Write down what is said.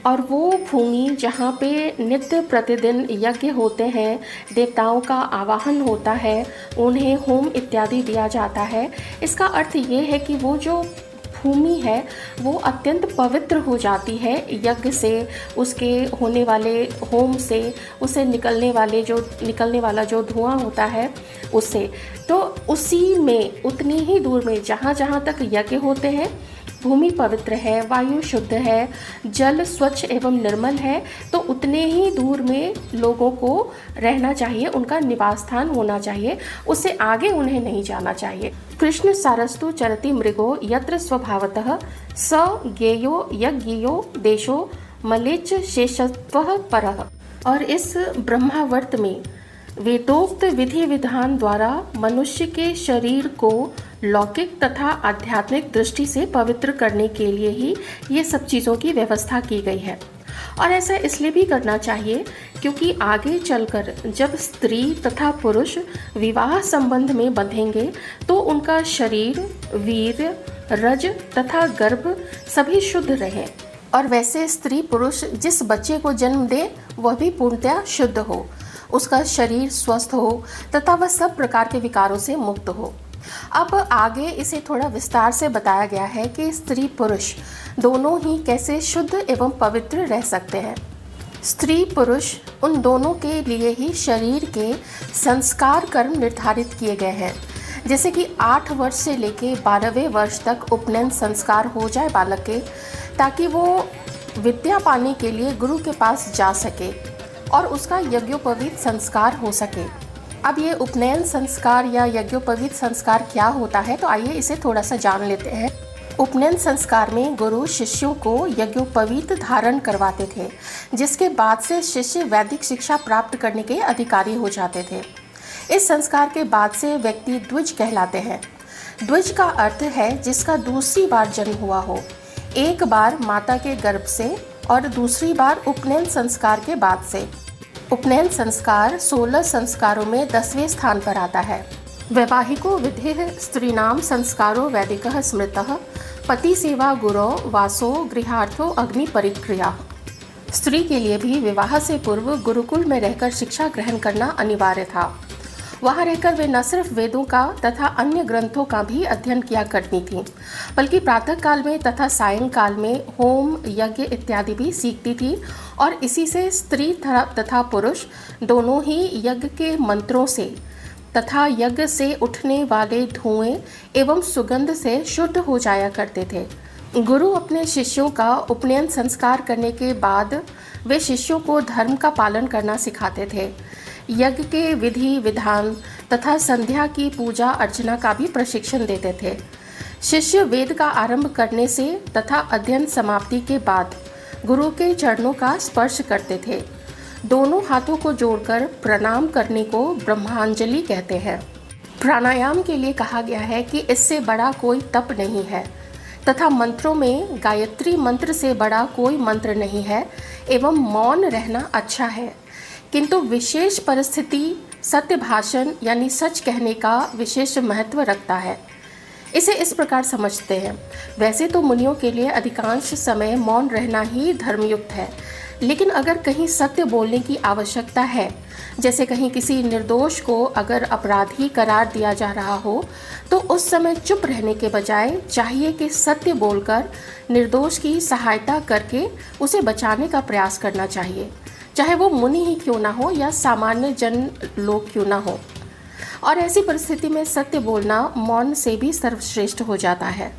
और वो भूमि जहाँ पे नित्य प्रतिदिन यज्ञ होते हैं, देवताओं का आवाहन होता है, उन्हें होम इत्यादि दिया जाता है, इसका अर्थ ये है कि वो जो भूमि है वो अत्यंत पवित्र हो जाती है यज्ञ से, उसके होने वाले होम से, उसे निकलने वाला जो धुआं होता है उससे। तो उसी में उतनी ही दूर में जहाँ जहाँ तक यज्ञ होते हैं, भूमि पवित्र है, वायु शुद्ध है, जल स्वच्छ एवं निर्मल है, तो उतने ही दूर में लोगों को रहना चाहिए, उनका निवास स्थान होना चाहिए, उससे आगे उन्हें नहीं जाना चाहिए। कृष्ण सारस्तु चरति मृगो यत्र स्वभावतः स ज्ञेयो यज्ञेयो देशो मलेच्च शेषत्वः परः। और इस ब्रह्मावर्त में वेदोक्त विधि विधान द्वारा मनुष्य के शरीर को लौकिक तथा आध्यात्मिक दृष्टि से पवित्र करने के लिए ही ये सब चीज़ों की व्यवस्था की गई है। और ऐसा इसलिए भी करना चाहिए क्योंकि आगे चलकर जब स्त्री तथा पुरुष विवाह संबंध में बंधेंगे तो उनका शरीर, वीर्य, रज तथा गर्भ सभी शुद्ध रहे, और वैसे स्त्री पुरुष जिस बच्चे को जन्म दे वह भी पूर्णतया शुद्ध हो, उसका शरीर स्वस्थ हो तथा वह सब प्रकार के विकारों से मुक्त हो। अब आगे इसे थोड़ा विस्तार से बताया गया है कि स्त्री पुरुष दोनों ही कैसे शुद्ध एवं पवित्र रह सकते हैं। स्त्री पुरुष उन दोनों के लिए ही शरीर के संस्कार कर्म निर्धारित किए गए हैं, जैसे कि 8 वर्ष से लेके 12वें वर्ष तक उपनयन संस्कार हो जाए बालक के, ताकि वो विद्या पाने के लिए गुरु के पास जा सके और उसका यज्ञोपवीत संस्कार हो सके। अब ये उपनयन संस्कार या यज्ञोपवीत संस्कार क्या होता है, तो आइए इसे थोड़ा सा जान लेते हैं। उपनयन संस्कार में गुरु शिष्यों को यज्ञोपवीत धारण करवाते थे, जिसके बाद से शिष्य वैदिक शिक्षा प्राप्त करने के अधिकारी हो जाते थे। इस संस्कार के बाद से व्यक्ति द्विज कहलाते हैं। द्विज का अर्थ है जिसका दूसरी बार जन्म हुआ हो, एक बार माता के गर्भ से और दूसरी बार उपनयन संस्कार के बाद से। उपनयन संस्कार 16 संस्कारों में 10वें स्थान पर आता है। वैवाहिको विधिः स्त्रीणाम संस्कारो वैदिकः स्मृतः पति सेवा गुरो वासो गृहार्थो अग्नि परिक्रिया। स्त्री के लिए भी विवाह से पूर्व गुरुकुल में रहकर शिक्षा ग्रहण करना अनिवार्य था। वहाँ रहकर वे न सिर्फ वेदों का तथा अन्य ग्रंथों का भी अध्ययन किया करती थीं, बल्कि प्रातः काल में तथा सायंकाल में होम, यज्ञ इत्यादि भी सीखती थी, और इसी से स्त्री तथा पुरुष दोनों ही यज्ञ के मंत्रों से तथा यज्ञ से उठने वाले धुएं एवं सुगंध से शुद्ध हो जाया करते थे। गुरु अपने शिष्यों का उपनयन संस्कार करने के बाद वे शिष्यों को धर्म का पालन करना सिखाते थे। यज्ञ के विधि विधान तथा संध्या की पूजा अर्चना का भी प्रशिक्षण देते थे। शिष्य वेद का आरंभ करने से तथा अध्ययन समाप्ति के बाद गुरु के चरणों का स्पर्श करते थे। दोनों हाथों को जोड़कर प्रणाम करने को ब्रह्मांजलि कहते हैं। प्राणायाम के लिए कहा गया है कि इससे बड़ा कोई तप नहीं है तथा मंत्रों में गायत्री मंत्र से बड़ा कोई मंत्र नहीं है, एवं मौन रहना अच्छा है, किंतु विशेष परिस्थिति सत्य भाषण यानी सच कहने का विशेष महत्व रखता है। इसे इस प्रकार समझते हैं, वैसे तो मुनियों के लिए अधिकांश समय मौन रहना ही धर्मयुक्त है, लेकिन अगर कहीं सत्य बोलने की आवश्यकता है, जैसे कहीं किसी निर्दोष को अगर अपराधी करार दिया जा रहा हो, तो उस समय चुप रहने के बजाय चाहिए कि सत्य बोलकर निर्दोष की सहायता करके उसे बचाने का प्रयास करना चाहिए, चाहे वो मुनि ही क्यों ना हो या सामान्य जन लोग क्यों ना हो। और ऐसी परिस्थिति में सत्य बोलना मौन से भी सर्वश्रेष्ठ हो जाता है।